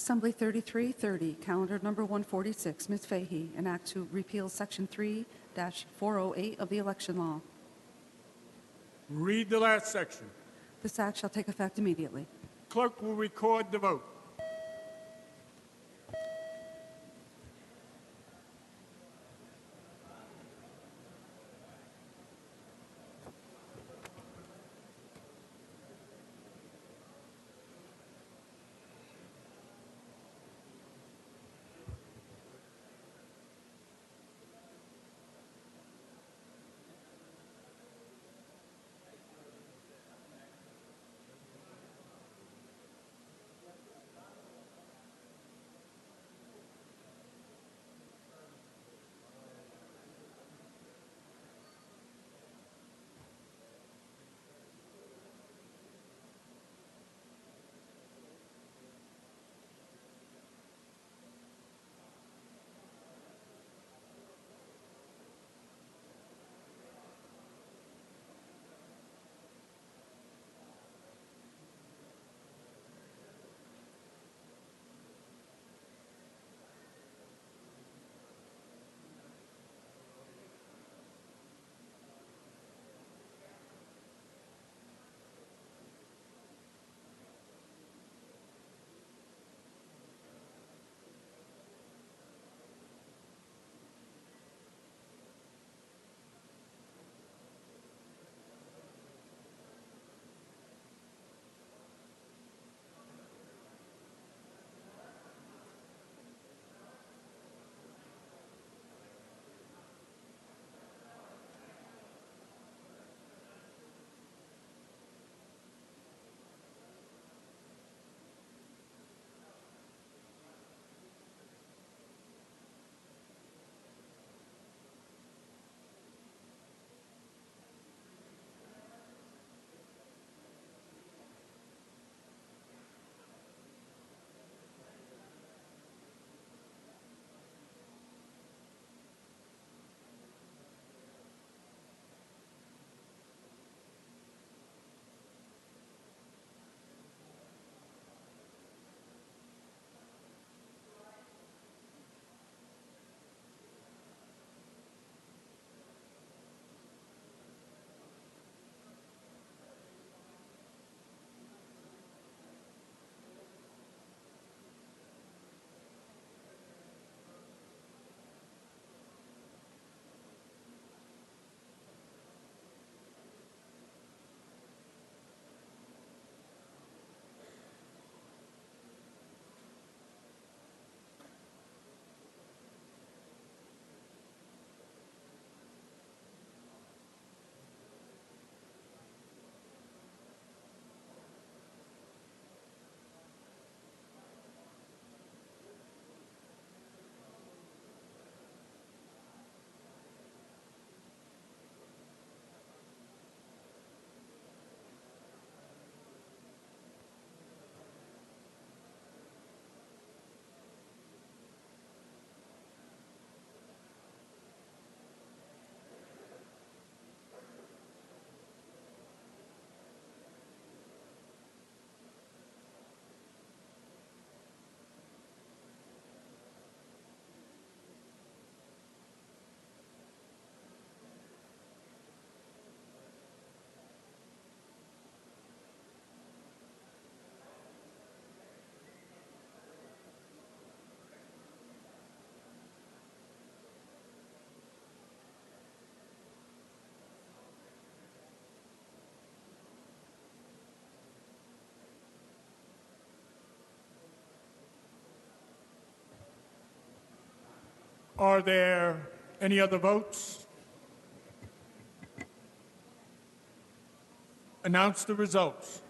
Assembly 3330, calendar number 146, Ms. Fahey, an act to repeal Section 3-408 of the election law. Read the last section. This act shall take effect immediately. Clerk will record the vote. Are there any other votes? Announce the results.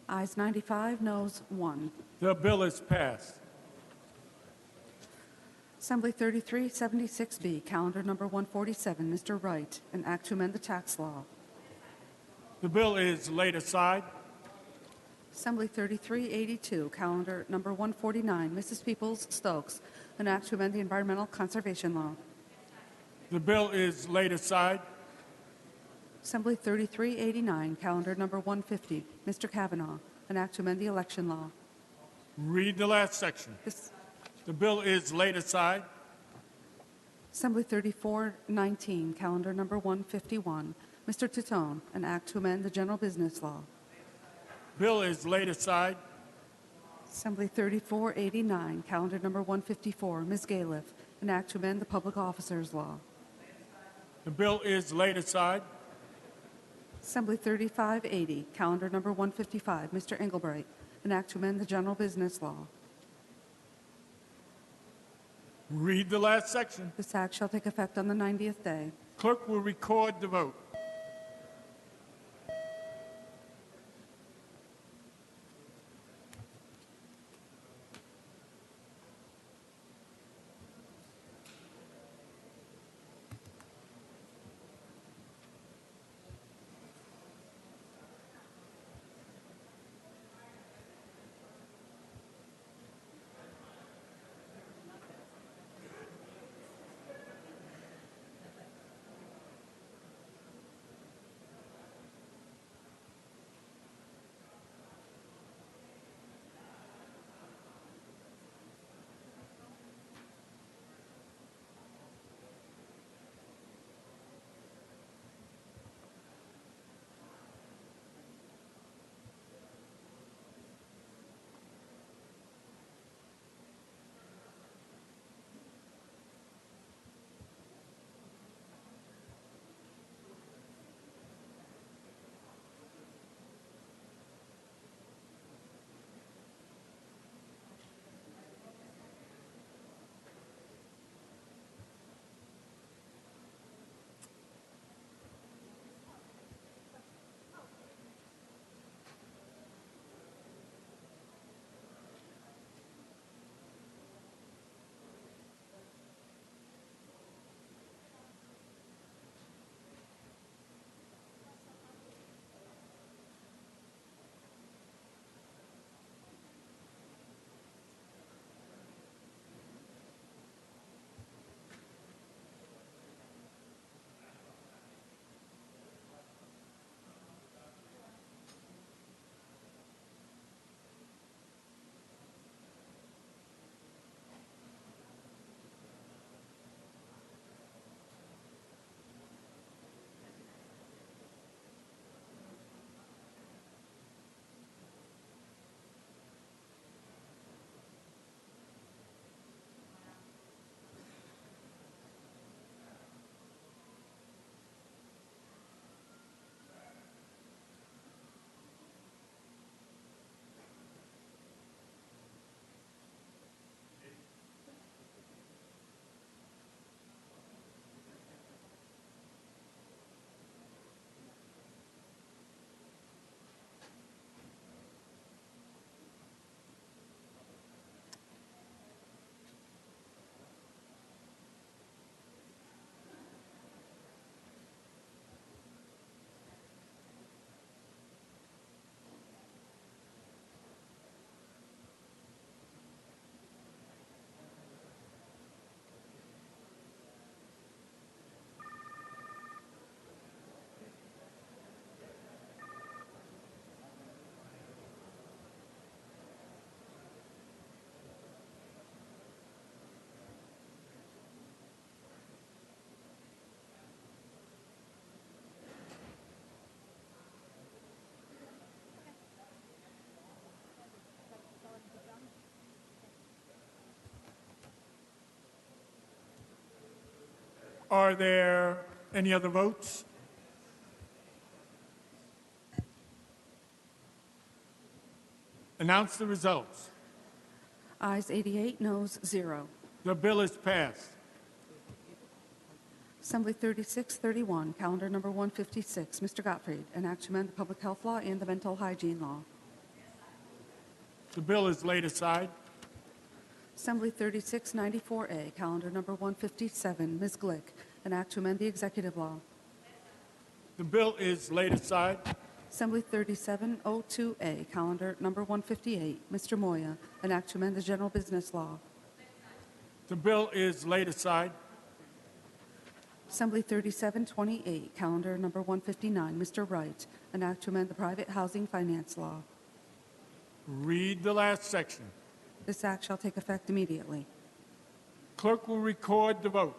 Ayes 95, noes 1. The bill is passed. Assembly 3376B, calendar number 147, Mr. Wright, an act to amend the tax law. The bill is laid aside. Assembly 3382, calendar number 149, Mrs. Peoples-Stokes, an act to amend the environmental conservation law. The bill is laid aside. Assembly 3389, calendar number 150, Mr. Kavanaugh, an act to amend the election law. Read the last section. This- The bill is laid aside. Assembly 3419, calendar number 151. Mr. Titone, an act to amend the general business law. Bill is laid aside. Assembly 3489, calendar number 154. Ms. Galiff, an act to amend the public officers law. The bill is laid aside. Assembly 3580, calendar number 155. Mr. Englebright, an act to amend the general business law. Read the last section. This act shall take effect on the 90th day. Clerk will record the vote. Are there any other votes? Announce the results. Ayes 88, noes 0. The bill is passed. Assembly 3631, calendar number 156. Mr. Gottfried, an act to amend the public health law and the mental hygiene law. The bill is laid aside. Assembly 3694A, calendar number 157. Ms. Glick, an act to amend the executive law. The bill is laid aside. Assembly 3702A, calendar number 158. Mr. Moya, an act to amend the general business law. The bill is laid aside. Assembly 3728, calendar number 159. Mr. Wright, an act to amend the private housing finance law. Read the last section. This act shall take effect immediately. Clerk will record the vote.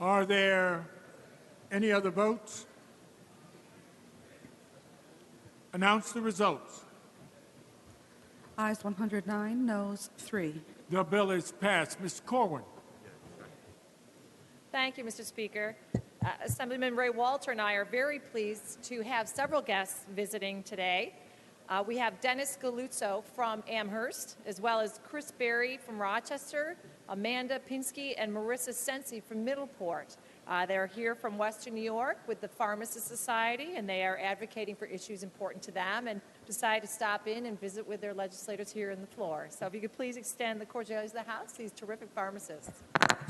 Are there any other votes? Announce the results. Ayes 109, noes 3. The bill is passed. Ms. Corwin. Thank you, Mr. Speaker. Assemblyman Ray Walter and I are very pleased to have several guests visiting today. We have Dennis Galuzzo from Amherst, as well as Chris Berry from Rochester, Amanda Pinsky, and Marissa Sensi from Middleport. They're here from Western New York with the Pharmacists Society, and they are advocating for issues important to them and decided to stop in and visit with their legislators here in the floor. So if you could please extend the cordiality of the House, these terrific pharmacists.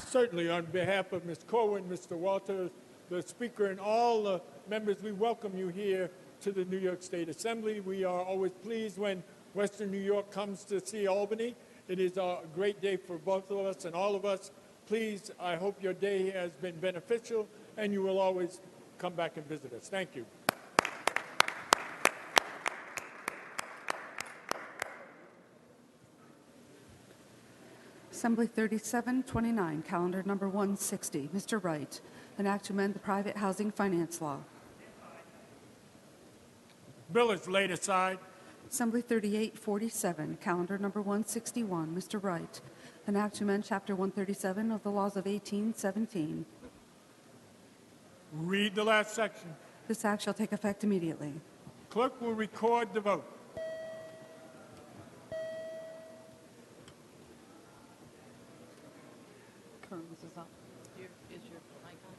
Certainly, on behalf of Ms. Corwin, Mr. Walters, the Speaker, and all the members, we welcome you here to the New York State Assembly. We are always pleased when Western New York comes to see Albany. It is a great day for both of us and all of us. Please, I hope your day has been beneficial and you will always come back and visit us. Thank you. Assembly 3729, calendar number 160. Mr. Wright, an act to amend the private housing finance law. Bill is laid aside. Assembly 3847, calendar number 161. Mr. Wright, an act to amend Chapter 137 of the laws of 1817. Read the last section. This act shall take effect immediately. Clerk will record the vote. This is up. Is your mic on?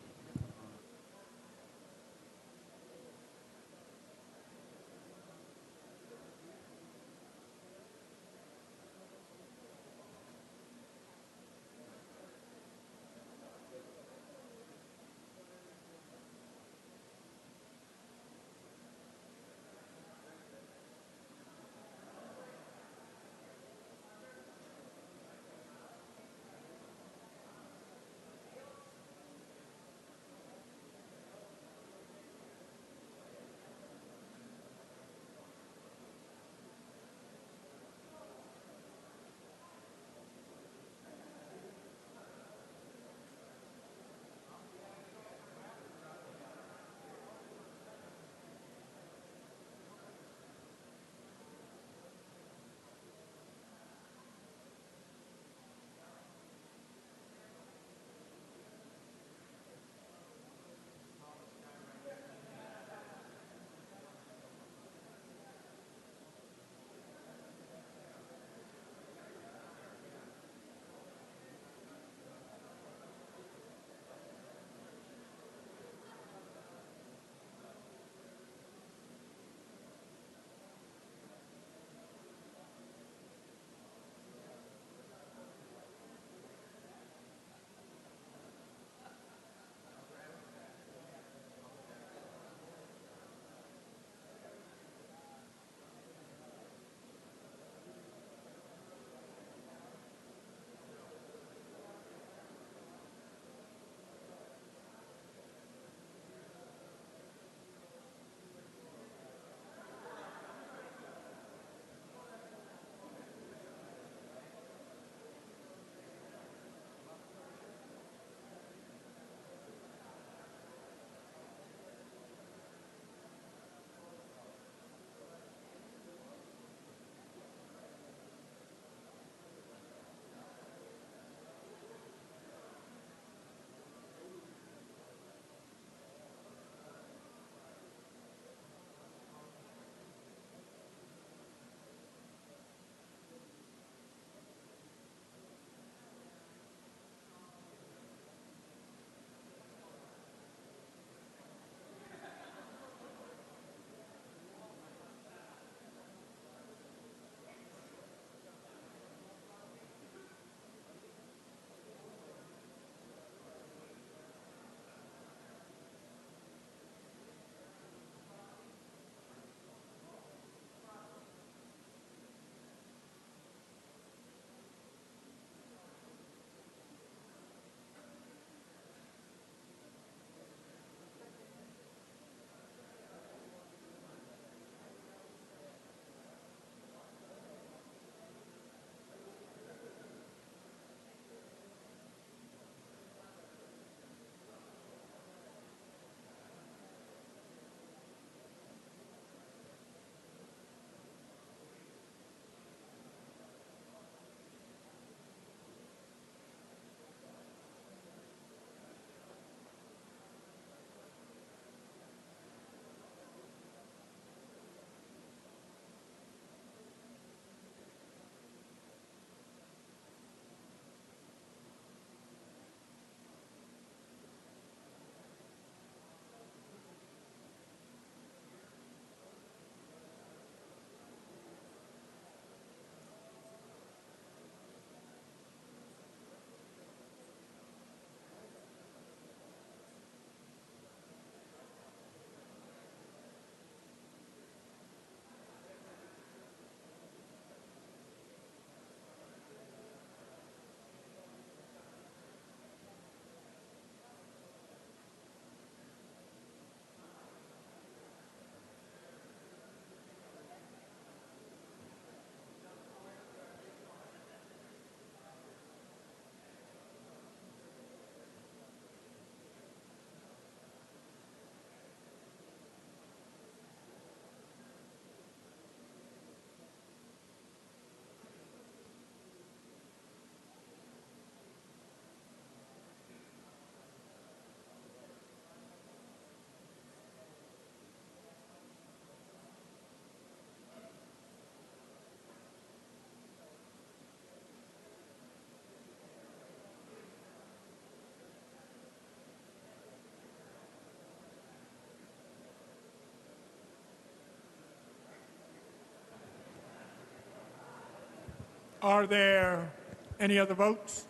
Are there any other votes?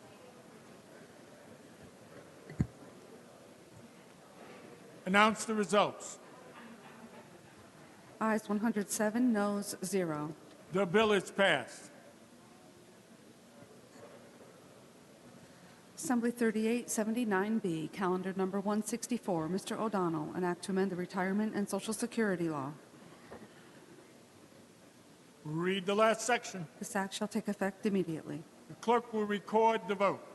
Announce the results. Ayes 107, noes 0. The bill is passed. Assembly 3879B, calendar number 164, Mr. O'Donnell, an act to amend the Retirement and Social Security Law. Read the last section. This act shall take effect immediately. The clerk will record the vote.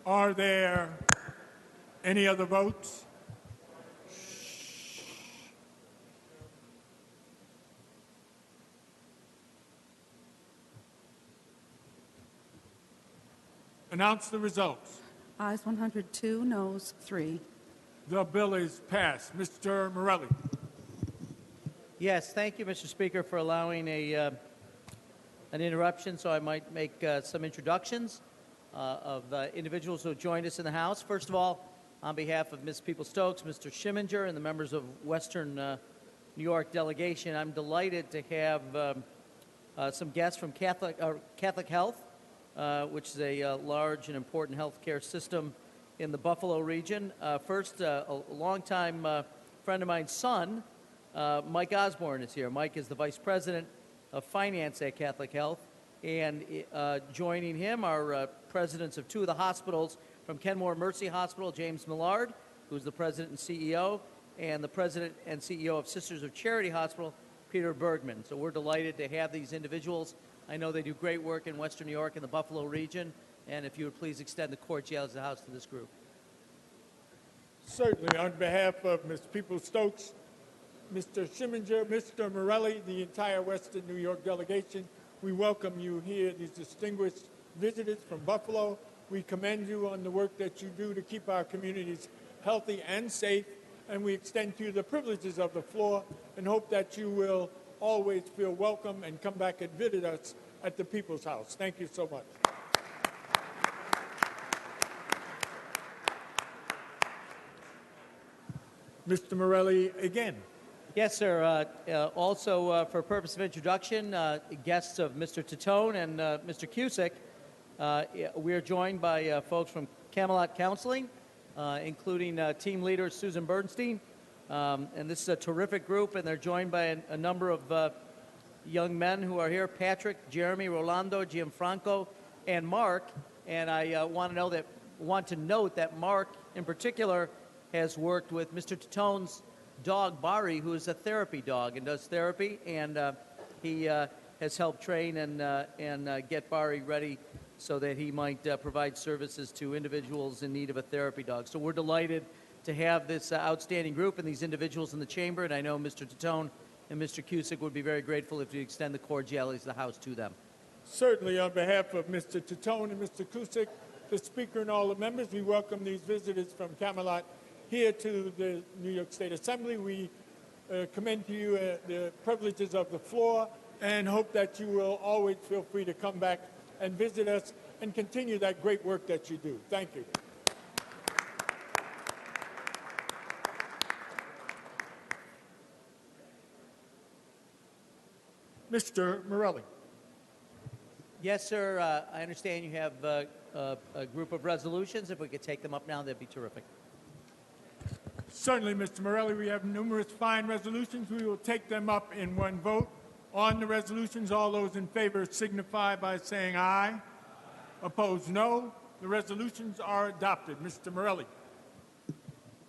Are there any other votes? Announce the results. Ayes 102, noes 3. The bill is passed. Mr. Morelli. Yes, thank you, Mr. Speaker, for allowing an interruption so I might make some introductions of individuals who have joined us in the House. First of all, on behalf of Ms. People-Stokes, Mr. Schimminger, and the members of Western New York delegation, I'm delighted to have some guests from Catholic Health, which is a large and important healthcare system in the Buffalo region. First, a longtime friend of mine's son, Mike Osborne, is here. Mike is the Vice President of Finance at Catholic Health, and joining him are presidents of two of the hospitals from Kenmore Mercy Hospital, James Millard, who's the president and CEO, and the president and CEO of Sisters of Charity Hospital, Peter Bergman. So we're delighted to have these individuals. I know they do great work in Western New York and the Buffalo region, and if you would please extend the cordiality of the House to this group. Certainly, on behalf of Ms. People-Stokes, Mr. Schimminger, Mr. Morelli, the entire Western New York delegation, we welcome you here, these distinguished visitors from Buffalo. We commend you on the work that you do to keep our communities healthy and safe, and we extend to you the privileges of the floor and hope that you will always feel welcome and come back and visit us at the People's House. Thank you so much. Mr. Morelli, again. Yes, sir. Also, for purpose of introduction, guests of Mr. Titone and Mr. Cusick, we are joined by folks from Camelot Counseling, including team leader Susan Bernstein. And this is a terrific group, and they're joined by a number of young men who are here, Patrick, Jeremy, Rolando, Gianfranco, and Mark. And I want to note that Mark, in particular, has worked with Mr. Titone's dog, Bari, who is a therapy dog and does therapy, and he has helped train and get Bari ready so that he might provide services to individuals in need of a therapy dog. So we're delighted to have this outstanding group and these individuals in the chamber, and I know Mr. Titone and Mr. Cusick would be very grateful if you extend the cordialities of the House to them. Certainly, on behalf of Mr. Titone and Mr. Cusick, the Speaker and all the members, we welcome these visitors from Camelot here to the New York State Assembly. We commend to you the privileges of the floor and hope that you will always feel free to come back and visit us and continue that great work that you do. Thank you. Mr. Morelli. Yes, sir. I understand you have a group of resolutions. If we could take them up now, that'd be terrific. Certainly, Mr. Morelli, we have numerous fine resolutions. We will take them up in one vote. On the resolutions, all those in favor signify by saying aye. Opposed, no. The resolutions are adopted. Mr. Morelli.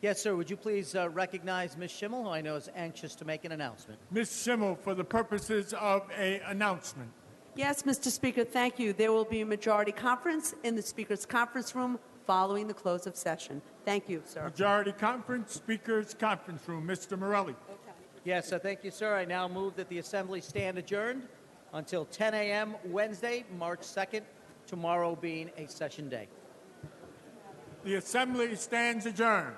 Yes, sir. Would you please recognize Ms. Schimmel, who I know is anxious to make an announcement? Ms. Schimmel, for the purposes of an announcement. Yes, Mr. Speaker, thank you. There will be a majority conference in the Speaker's conference room following the close of session. Thank you, sir. Majority conference, Speaker's conference room. Mr. Morelli. Yes, thank you, sir. I now move that the Assembly stand adjourned until 10 a.m. Wednesday, March 2nd, tomorrow being a session day. The Assembly stands adjourned.